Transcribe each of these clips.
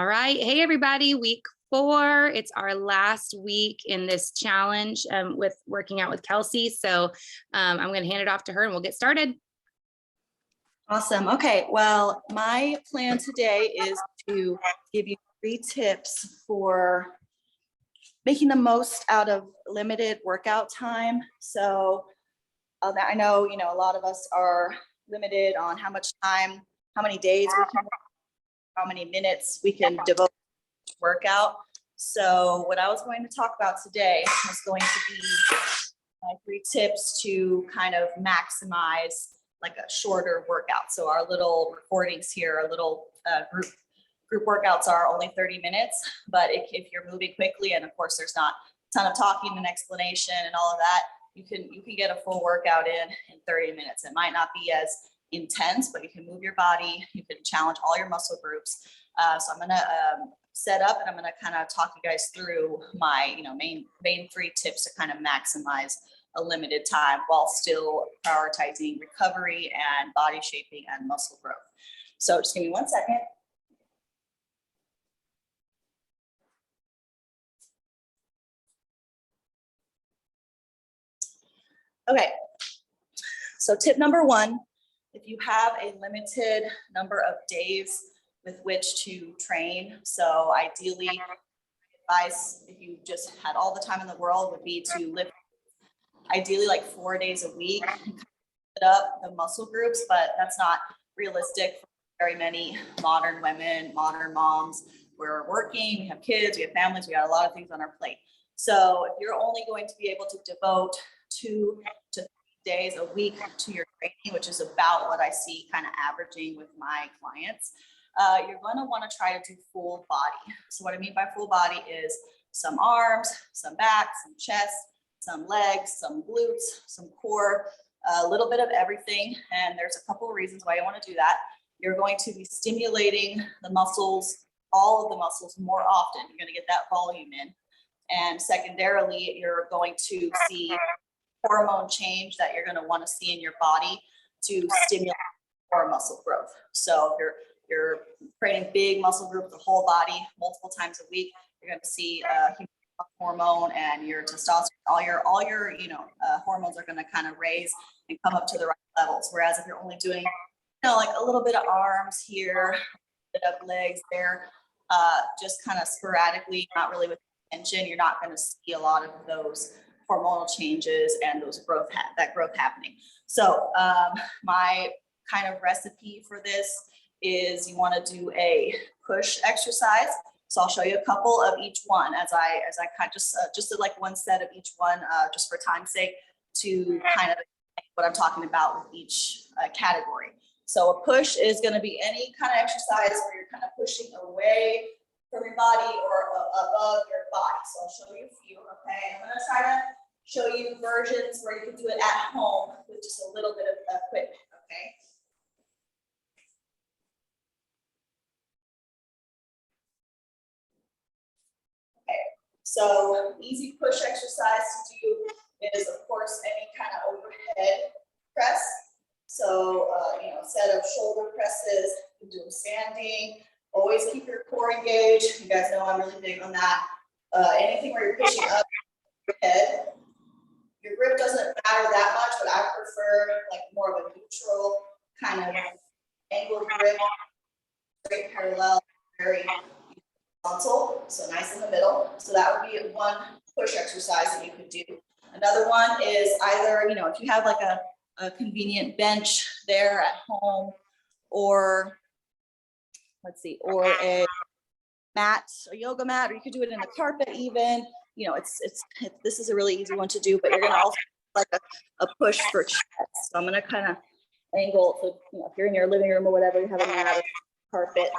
All right. Hey, everybody. Week 4. It's our last week in this challenge with working out with Kelsey. So I'm going to hand it off to her and we'll get started. Awesome. Okay. Well, my plan today is to give you 3 tips for making the most out of limited workout time. So I know, a lot of us are limited on how much time, how many days we can, how many minutes we can devote to workout. So what I was going to talk about today is going to be my 3 tips to kind of maximize like a shorter workout. So our little recordings here, our little group workouts are only 30 minutes, but if you're moving quickly, and of course there's not a ton of talking and explanation and all of that, you can get a full workout in 30 minutes. It might not be as intense, but you can move your body, you can challenge all your muscle groups. So I'm gonna set up and I'm gonna kind of talk you guys through my main 3 tips to kind of maximize a limited time while still prioritizing recovery and body shaping and muscle growth. So just give me 1 second. Okay, so tip number 1, if you have a limited number of days with which to train, so ideally, advice, if you just had all the time in the world, would be to lift ideally like 4 days a week and put up the muscle groups, but that's not realistic for very many modern women, modern moms. We're working, we have kids, we have families, we got a lot of things on our plate. So if you're only going to be able to devote 2 to 3 days a week to your training, which is about what I see kind of averaging with my clients, you're going to want to try to do full body. So what I mean by full body is some arms, some back, some chest, some legs, some glutes, some core, a little bit of everything. And there's a couple of reasons why you want to do that. You're going to be stimulating the muscles, all of the muscles more often. You're going to get that volume in. And secondarily, you're going to see hormone change that you're going to want to see in your body to stimulate more muscle growth. So if you're training big muscle groups, the whole body, multiple times a week, you're going to see hormone and your testosterone, all your hormones are going to kind of raise and come up to the right levels. Whereas if you're only doing, like a little bit of arms here, a bit of legs there, just kind of sporadically, not really with tension, you're not going to see a lot of those hormonal changes and those growth happening. So my kind of recipe for this is you want to do a push exercise. So I'll show you a couple of each one as I kind of just did like one set of each one, just for time's sake, to kind of what I'm talking about with each category. So a push is going to be any kind of exercise where you're kind of pushing away from your body or above your body. So I'll show you a few. Okay, I'm going to try to show you versions where you can do it at home with just a little bit of equipment. Okay. So easy push exercise to do is, of course, any kind of overhead press. So, set of shoulder presses, you can do them standing. Always keep your core engaged. You guys know I'm really big on that. Anything where you're pushing up your head. Your grip doesn't matter that much, but I prefer like more of a neutral kind of angled grip, straight parallel, very horizontal, so nice in the middle. So that would be one push exercise that you could do. Another one is either, if you have like a convenient bench there at home, or or a mat, a yoga mat, or you could do it in the carpet even. This is a really easy one to do, but you're gonna also like a push for chest. So I'm gonna kind of angle, so if you're in your living room or whatever, you have a mat or carpet,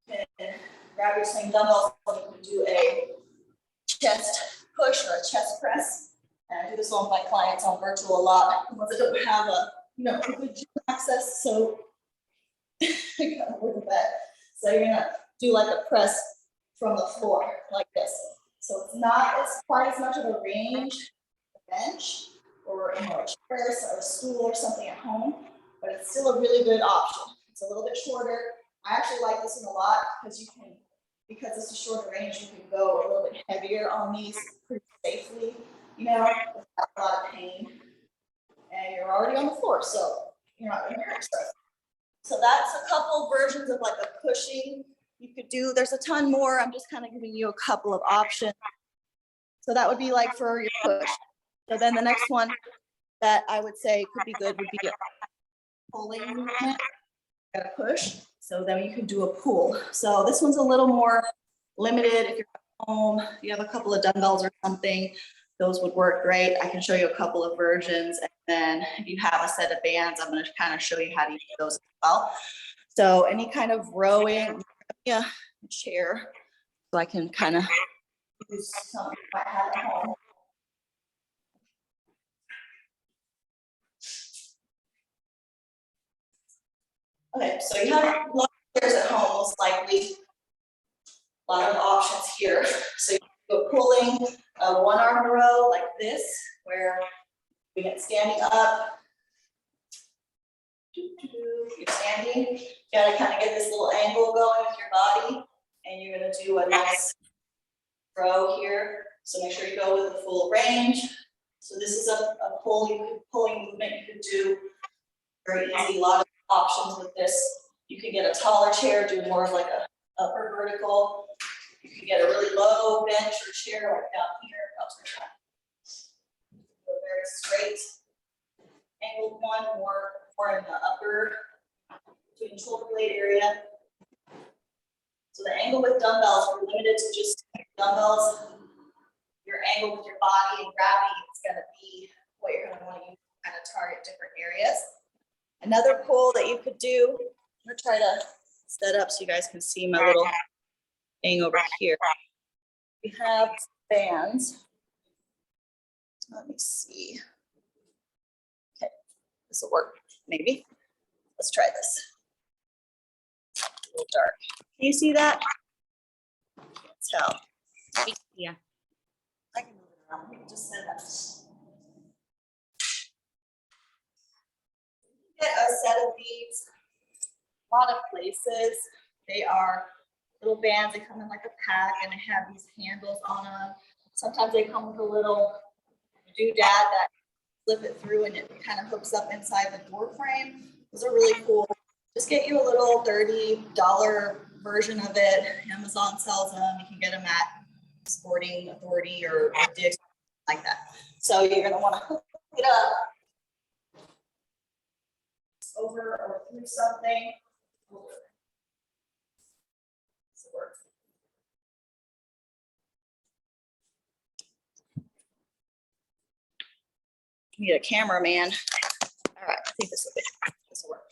and grab your same dumbbells, and you can do a chest push or a chest press. And I do this on my clients on virtual a lot, ones that don't have a good gym access. So so you're gonna do like a press from the floor like this. So it's not quite as much of a range, a bench or a chair or a stool or something at home, but it's still a really good option. It's a little bit shorter. I actually like this one a lot because because it's a shorter range, you can go a little bit heavier on these pretty safely, without a lot of pain. And you're already on the floor, so you're not gonna hurt yourself. So that's a couple versions of like a pushing you could do. There's a ton more. I'm just kind of giving you a couple of options. So that would be like for your push. So then the next one that I would say could be good would be a pulling movement. Got a push. So then you can do a pull. So this one's a little more limited. If you're at home, you have a couple of dumbbells or something, those would work great. I can show you a couple of versions. And then if you have a set of bands, I'm going to kind of show you how to use those as well. So any kind of rowing, yeah, chair. So I can kind of use something I have at home. Okay, so you have a lot of chairs at home, most likely. A lot of options here. So you go pulling a one arm row like this, where we get standing up. You're standing. You gotta kind of get this little angle going with your body, and you're gonna do a nice row here. So make sure you go with the full range. So this is a pulling movement you could do. Very easy. A lot of options with this. You can get a taller chair, do more of like a upper vertical. You can get a really low bench or chair like down here. Go very straight. Angled one, more in the upper between the shoulder blade area. So the angle with dumbbells, we're limited to just dumbbells. Your angle with your body and gravity is going to be what you're going to want to use to kind of target different areas. Another pull that you could do, I'm going to try to set up so you guys can see my little thing over here. We have bands. Let me see. Okay, this will work, maybe. Let's try this. It's a little dark. Can you see that? Can't tell. Yeah. I can move it around. We can just set that. Get a set of these. A lot of places. They are little bands. They come in like a pack, and they have these handles on them. Sometimes they come with a little doodad that flip it through, and it kind of hooks up inside the door frame. Those are really cool. Just get you a little $30 version of it. Amazon sells them. You can get them at Sporting Authority or Dick's, like that. So you're going to want to hook it up over or through something. Need a cameraman. All right, I think this will work.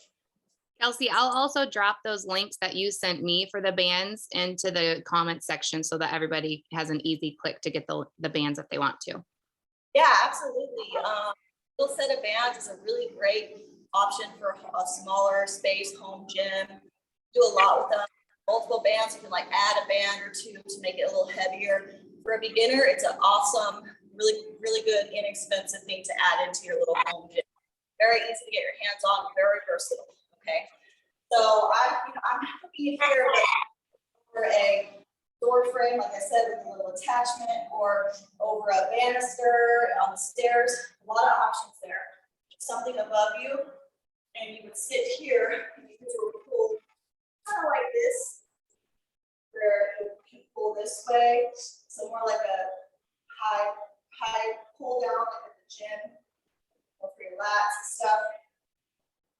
Kelsey, I'll also drop those links that you sent me for the bands into the comment section so that everybody has an easy click to get the bands if they want to. Yeah, absolutely. Little set of bands is a really great option for a smaller space home gym. Do a lot with them. Multiple bands, you can like add a band or two to make it a little heavier. For a beginner, it's an awesome, really good, inexpensive thing to add into your little home gym. Very easy to get your hands on, very versatile. Okay, so I'm looking here for a door frame, like I said, with a little attachment, or over a banister on the stairs. A lot of options there. Something above you, and you would sit here. And you could do a pull, kind of like this, where you can pull this way. So more like a high pull down, like at the gym, or for your lats and stuff.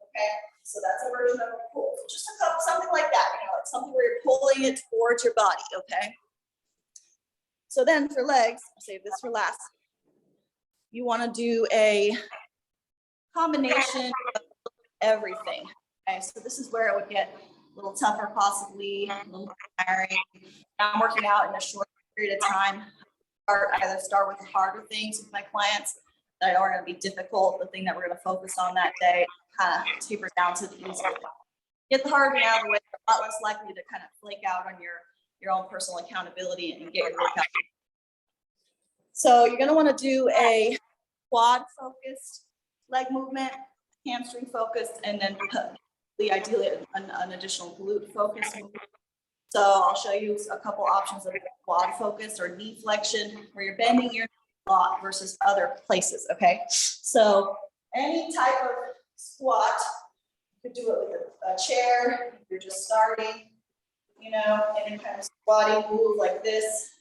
Okay, so that's a version of a pull. So just something like that, like something where you're pulling it towards your body, okay? So then for legs, I'll save this for last. You want to do a combination of everything. Okay, so this is where it would get a little tougher, possibly a little tiring. I'm working out in a short period of time. Either start with the harder things with my clients that are going to be difficult, the thing that we're going to focus on that day, kind of taper down to the easy. Get the hard thing out of the way, you're a lot less likely to kind of flake out on your own personal accountability and get your workout. So you're going to want to do a quad focused leg movement, hamstring focused, and then ideally an additional glute focus move. So I'll show you a couple options of quad focus or knee flexion, where you're bending your knee a lot versus other places, okay? So any type of squat, you could do it with a chair, if you're just starting, you know, any kind of squatting move like this.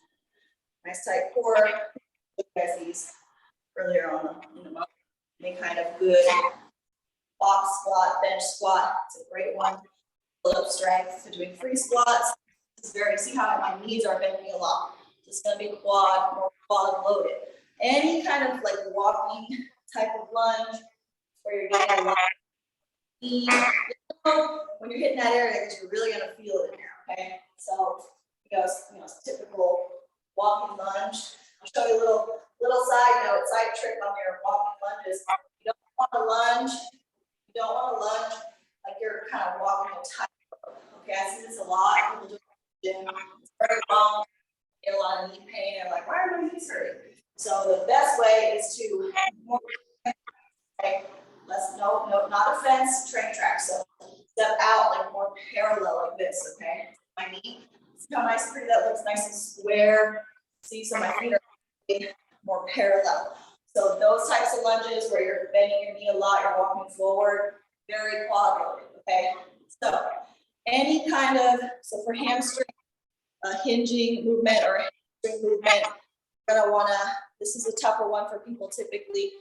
Nice tight core. You guys these earlier on in the month. Any kind of good box squat, bench squat. It's a great one. Build up strength. So doing free squats. This is very, see how my knees are bending a lot. It's going to be quad, more quad loaded. Any kind of like walking type of lunge where you're getting a lot of knee. When you're hitting that area, because you're really going to feel it in there, okay? So, you know, typical walking lunge. I'll show you a little side note, side trick on your walking lunges. You don't want to lunge. You don't want to lunge like you're kind of walking a tightrope. Okay, I see this a lot. People do it in the gym. It's very long. Get a lot of knee pain. They're like, why are my knees hurting? So the best way is to more, okay, not a fence, train track. So step out like more parallel like this. Okay, my knee. See how nice, pretty that looks, nice and square. See, so my feet are more parallel. So those types of lunges where you're bending your knee a lot, you're walking forward, very quad loaded, okay? So any kind of, so for hamstring, hinging movement or hamstring movement, you're gonna wanna, this is a tougher one for people typically,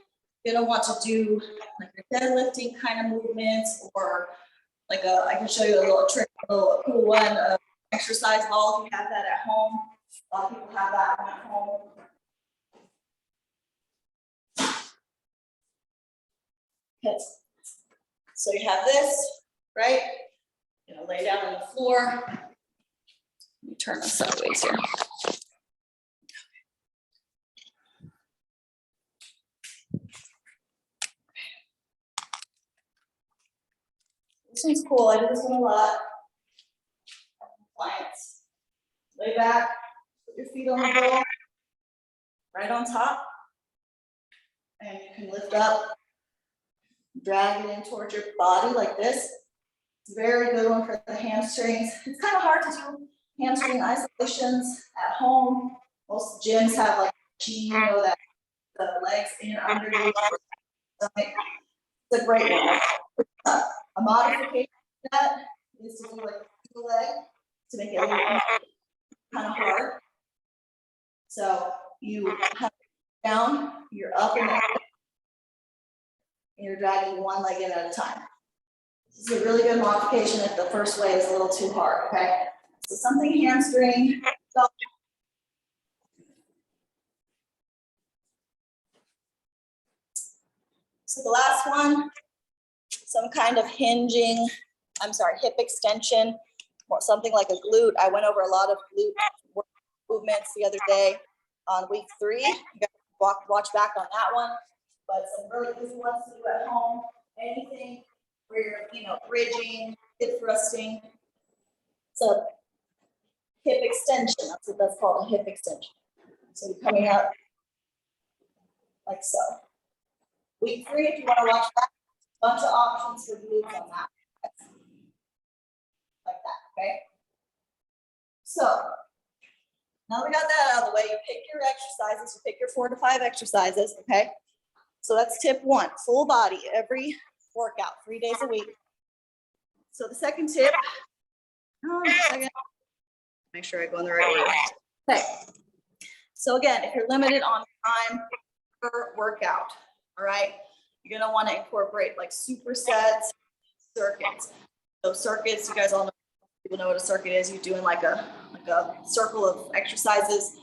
you're gonna want to do like your deadlifting kind of movements, or like I can show you a little trick, a little cool one, exercise ball if you have that at home. A lot of people have that one at home. Okay. So you have this, right? You know, lay down on the floor. Let me turn this sideways here. This one's cool. I do this one a lot. Clients. Lay back, put your feet on the floor, right on top, and you can lift up, drag it in towards your body like this. It's a very good one for the hamstrings. It's kind of hard to do hamstring isolations at home. Most gyms have like, you know, that the legs in underneath. It's a great one. A modification of that is to do like a leg to make it a little kind of hard. So you have down, you're up and you're dragging one leg in at a time. This is a really good modification if the first way is a little too hard, okay? So something hamstring. So the last one, some kind of hinging, hip extension, or something like a glute. I went over a lot of glute movements the other day on week 3. You guys watch back on that one, but some really easy ones to do at home. Anything where you're, you know, bridging, hip thrusting. So hip extension, that's what that's called, a hip extension. So you're coming out like so. Week 3, if you want to watch that, bunch of options for glutes on that. Like that, okay? So now we got that out of the way, you pick your exercises, you pick your 4 to 5 exercises, okay? So that's tip 1, full body, every workout, 3 days a week. So the second tip, make sure I go in the right order. Okay. So again, if you're limited on time per workout, all right, you're gonna want to incorporate like supersets, circuits. So circuits, you guys all know, people know what a circuit is. You're doing like a circle of exercises.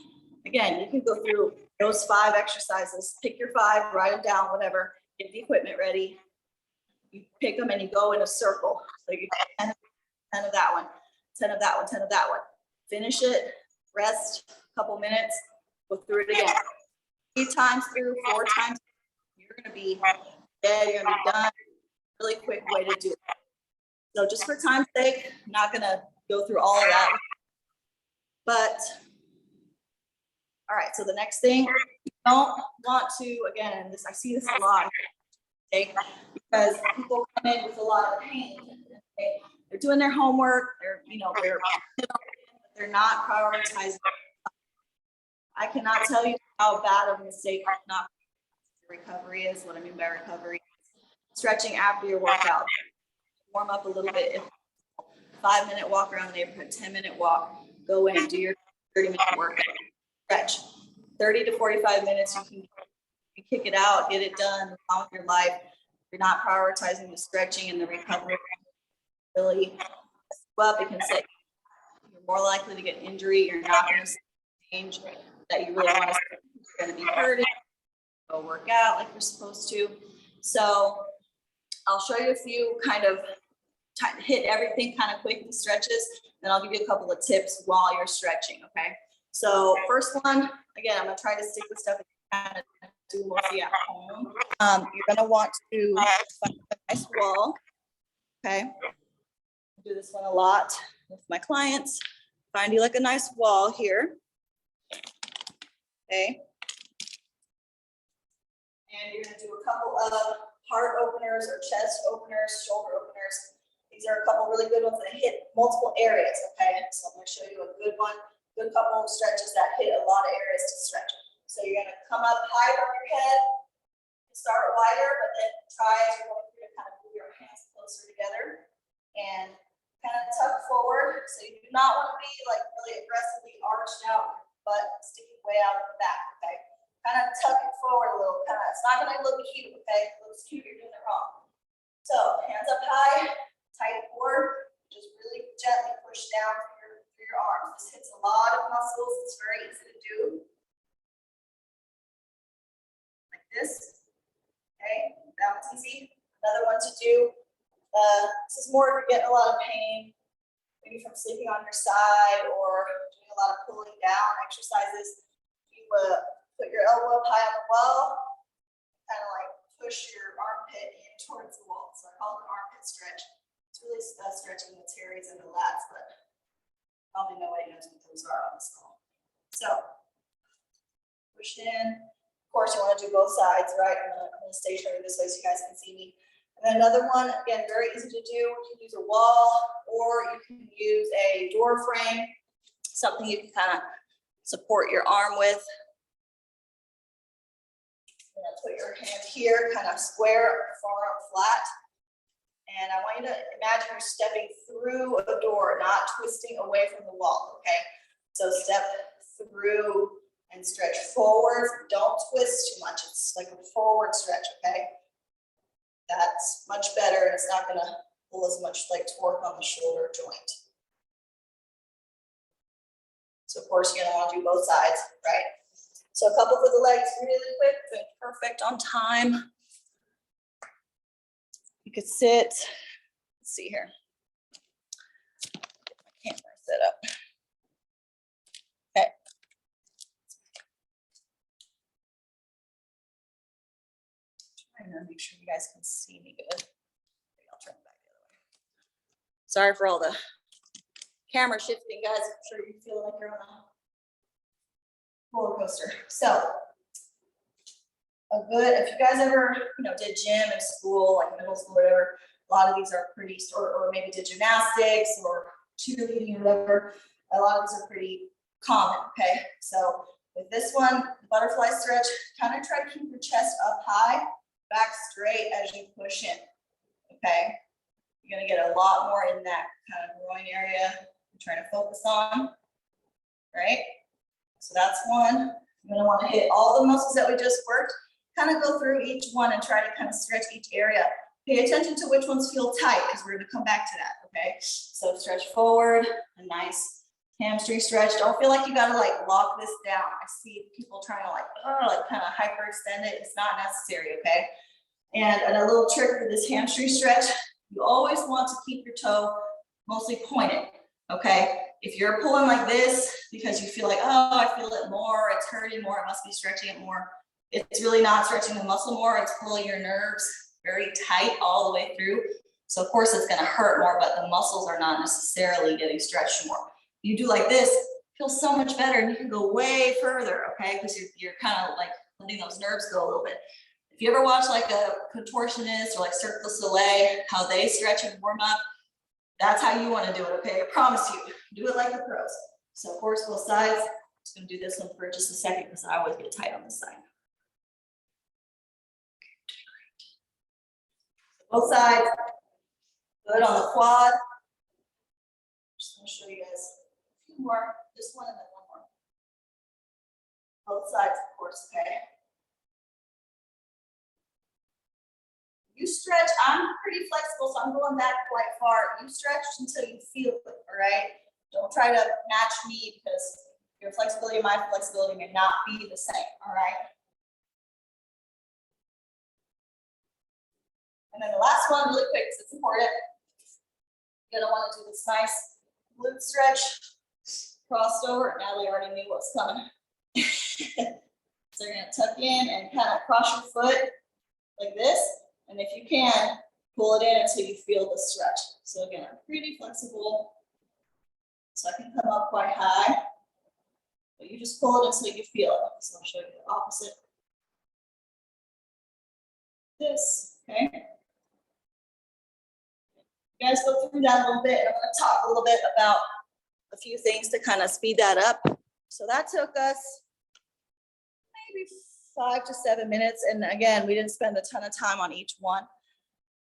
Again, you can go through those 5 exercises, pick your 5, write them down, whatever, get the equipment ready. You pick them and you go in a circle. So you get 10 of that one, 10 of that one, 10 of that one. Finish it, rest a couple minutes, go through it again. 3 times through, 4 times, you're gonna be dead, you're gonna be done. Really quick way to do it. So just for time's sake, I'm not gonna go through all of that. But, all right, so the next thing, you don't want to, again, this, I see this a lot, okay, because people come in with a lot of pain. Okay? They're doing their homework. They're not prioritizing. I cannot tell you how bad of a mistake not recovery is. What I mean by recovery, stretching after your workout. Warm up a little bit. 5-minute walk around the neighborhood, 10-minute walk. Go in, do your 30-minute workout. Stretch. 30 to 45 minutes. You can kick it out, get it done, move on with your life. You're not prioritizing the stretching and the recovery. Really up, it can set you're more likely to get injury. You're not going to change that you really want to. You're going to be hurting. Go work out like you're supposed to. So I'll show you a few kind of hit everything kind of quick with stretches. Then I'll give you a couple of tips while you're stretching. Okay. So first one, again, I'm going to try to stick with stuff that you kind of do mostly at home. You're going to want to find a nice wall. Okay. I do this one a lot with my clients. Find you like a nice wall here. Okay. And you're going to do a couple of heart openers or chest openers, shoulder openers. These are a couple really good ones that hit multiple areas. Okay. So I'm going to show you a good one, good couple of stretches that hit a lot of areas to stretch. So you're going to come up high over your head, start wider, but then try as you're going through to kind of move your hands closer together and kind of tuck forward. So you do not want to be like really aggressively arched out, but sticking way out in the back. Okay. Kind of tuck it forward a little. It's not going to look cute. Okay. If it looks cute, you're doing it wrong. So hands up high, tight forward. Just really gently push down through your arms. This hits a lot of muscles. It's very easy to do. Like this. Okay. That one's easy. Another one to do. This is more if you're getting a lot of pain, maybe from sleeping on your side or doing a lot of pulling down exercises. You put your elbow up high on the wall, kind of like push your armpit in towards the wall. So I call it an armpit stretch. It's really stretching the teres and the lats, but probably nobody knows what those are on this call. So push in. Of course, you want to do both sides, right? I'm going to stationary this way so you guys can see me. And then another one, again, very easy to do. You can use a wall or you can use a door frame, something you can kind of support your arm with. Put your hand here, kind of square, forearm flat. And I want you to imagine you're stepping through a door, not twisting away from the wall, okay? So step through and stretch forward. Don't twist too much. It's like a forward stretch, okay? That's much better. It's not going to pull as much like torque on the shoulder joint. So of course, you're going to want to do both sides, right? So a couple for the legs really quick, good, perfect on time. You could sit, let's see here. Get my camera set up. Okay. Trying to make sure you guys can see me good. Maybe I'll turn it back the other way. Sorry for all the camera shifting, guys. I'm sure you feel like you're on a roller coaster. So if you guys ever, did gym in school, like middle school, whatever, a lot of these are pretty, or maybe did gymnastics or cheerleading or whatever, a lot of these are pretty common, okay? So with this one, the butterfly stretch, kind of try to keep your chest up high, back straight as you push in, okay? You're gonna get a lot more in that kind of groin area you're trying to focus on, right? So that's one. You're gonna want to hit all the muscles that we just worked, kind of go through each one and try to kind of stretch each area. Pay attention to which ones feel tight because we're gonna come back to that, okay? So stretch forward, a nice hamstring stretch. Don't feel like you gotta like lock this down. I see people trying to like kind of hyperextend it. It's not necessary, okay? And a little trick for this hamstring stretch, you always want to keep your toe mostly pointed, okay? If you're pulling like this because you feel like, oh, I feel it more, it's hurting more, I must be stretching it more. It's really not stretching the muscle more, it's pulling your nerves very tight all the way through. So of course it's gonna hurt more, but the muscles are not necessarily getting stretched more. You do like this, it feels so much better and you can go way further, okay? Because you're kind of like letting those nerves go a little bit. If you ever watch like a contortionist or like Cirque du Soleil, how they stretch and warm up, That's how you want to do it, okay? I promise you. Do it like the pros. So horse both sides. Just gonna do this one for just a second because I always get tight on this side. Both sides. Good on the quad. Just gonna show you guys a few more. This one and then one more. Both sides, of course, okay? You stretch, I'm pretty flexible, so I'm going back quite far. You stretch until you feel it, all right? Don't try to match me because your flexibility and my flexibility may not be the same, all right? And then the last one, really quick, because it's important. You're gonna want to do this nice glute stretch, crossed over. Natalie already knew what's coming. So you're gonna tuck in and kind of cross your foot like this. And if you can, pull it in until you feel the stretch. So again, I'm pretty flexible. So I can come up quite high. But you just pull it until you feel it. So I'll show you the opposite. This, okay? You guys go through that a little bit. I'm going to talk a little bit about a few things to kind of speed that up. So that took us maybe 5 to 7 minutes. And again, we didn't spend a ton of time on each one.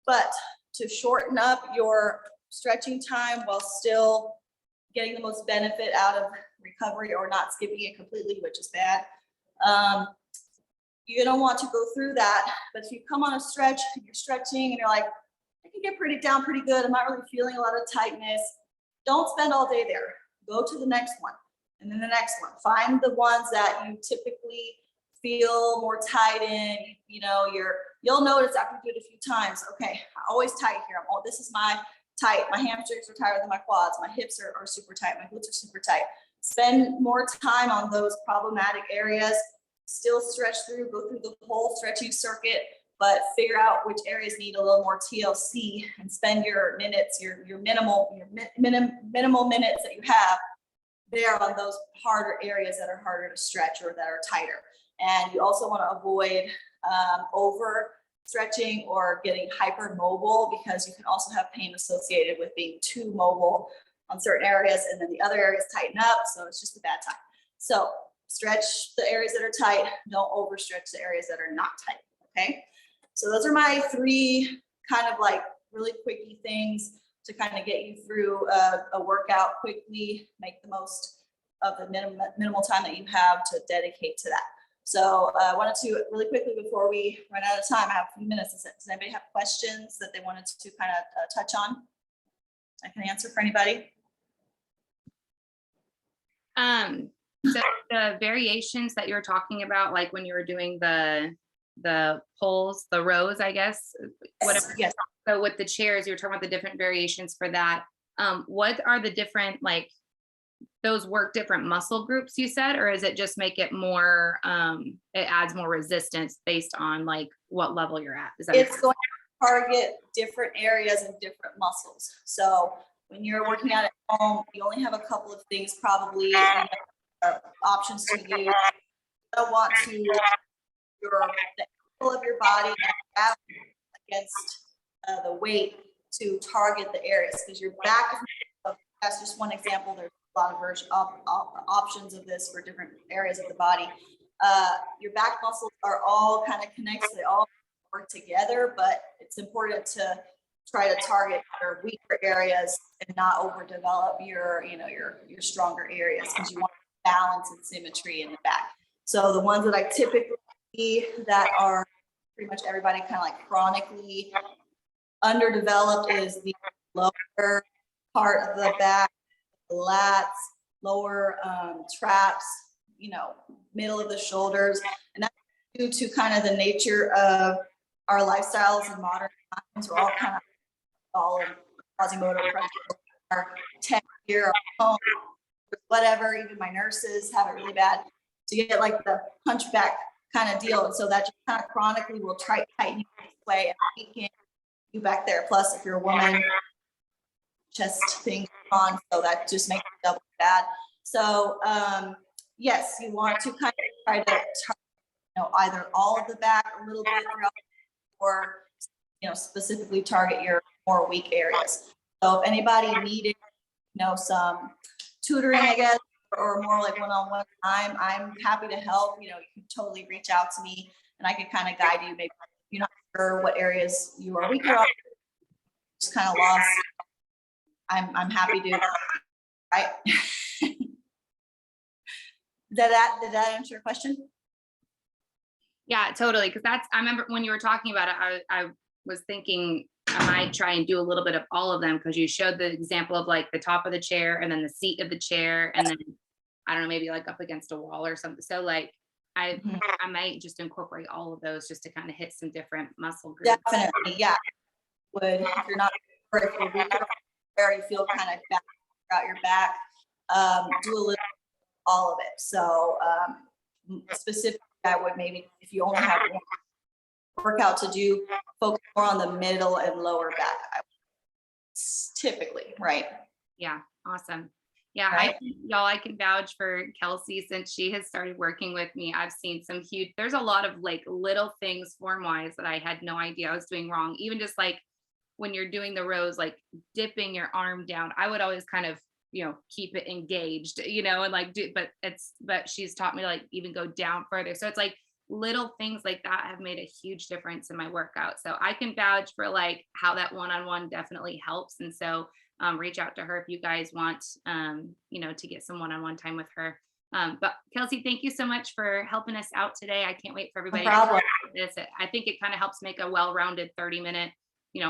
But to shorten up your stretching time while still getting the most benefit out of recovery or not skipping it completely, which is bad, you're going to want to go through that. But if you come on a stretch and you're stretching and you're like, I can get down pretty good, I'm not really feeling a lot of tightness, don't spend all day there. Go to the next one and then the next one. Find the ones that you typically feel more tight in. You know, you'll notice after you do it a few times, okay, I always tight here. This is my tight. My hamstrings are tighter than my quads. My hips are super tight. My glutes are super tight. Spend more time on those problematic areas. Still stretch through, go through the whole stretching circuit, but figure out which areas need a little more TLC and spend your minutes, your minimal minutes that you have there on those harder areas that are harder to stretch or that are tighter. And you also want to avoid over stretching or getting hypermobile, because you can also have pain associated with being too mobile on certain areas and then the other areas tighten up. So it's just a bad time. So stretch the areas that are tight, don't overstretch the areas that are not tight, okay? So those are my 3 kind of like really quickie things to kind of get you through a workout quickly, make the most of the minimal time that you have to dedicate to that. So I wanted to really quickly, before we run out of time, I have a few minutes. Does anybody have questions that they wanted to kind of touch on? I can answer for anybody. So the variations that you're talking about, like when you were doing the pulls, the rows, I guess, whatever. Yes. So with the chairs, you're talking about the different variations for that. What are the different, like, those work different muscle groups you said, or is it just make it more, it adds more resistance based on like what level you're at? Is that it's going to target different areas and different muscles. So when you're working out at home, you only have a couple of things probably, options to use. You don't want to the angle of your body against the weight to target the areas, because your back, that's just one example. There's a lot of options of this for different areas of the body. Your back muscles are all kind of connected. They all work together, but it's important to try to target your weaker areas and not overdevelop your stronger areas, because you want balance and symmetry in the back. So the ones that I typically see that are pretty much everybody kind of like chronically underdeveloped is the lower part of the back, the lats, lower traps, middle of the shoulders. And that's due to kind of the nature of our lifestyles in modern times. We're all kind of all in quasi-motor pressure, our tech here, our home, whatever. Even my nurses have it really bad to get like the hunchback kind of deal. And so that just kind of chronically will tighten you this way and weaken you back there. Plus, if you're a woman, chest thing on, so that just makes it double bad. So yes, you want to kind of try to either all of the back a little bit throughout, or specifically target your more weak areas. So if anybody needed, some tutoring, I guess, or more like one-on-one time, I'm happy to help. You can totally reach out to me and I can kind of guide you. Maybe you're not sure what areas you are weaker on, just kind of lost. I'm happy to, right? Did that answer your question? Yeah, totally. Cause I remember when you were talking about it, I was thinking I might try and do a little bit of all of them, because you showed the example of like the top of the chair and then the seat of the chair, and then I don't know, maybe like up against a wall or something. So like I might just incorporate all of those just to kind of hit some different muscle groups. Definitely, yeah. If you're not, or if you're weaker or you feel kind of back out your back, do a little all of it. So specifically, I would maybe, if you only have one workout to do, focus more on the middle and lower back. Typically, right? Yeah, awesome. Yeah, Right. I can vouch for Kelsey since she has started working with me. I've seen some huge, there's a lot of like little things form wise that I had no idea I was doing wrong. Even just like when you're doing the rows, like dipping your arm down, I would always kind of, keep it engaged, and like but she's taught me to like even go down further. So it's like little things like that have made a huge difference in my workout. So I can vouch for like how that one-on-one definitely helps. And so reach out to her if you guys want, to get some one-on-one time with her. But Kelsey, thank you so much for helping us out today. I can't wait for everybody No problem. to this. I think it kind of helps make a well-rounded 30-minute,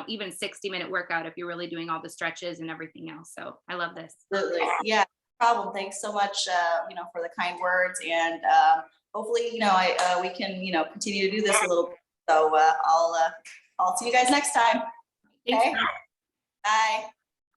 even 60-minute workout if you're really doing all the stretches and everything else. So I love this. Absolutely. Yeah, no problem. Thanks so much, for the kind words, and hopefully, we can, continue to do this a little bit. So I'll see you guys next time. Thanks. Okay. Bye.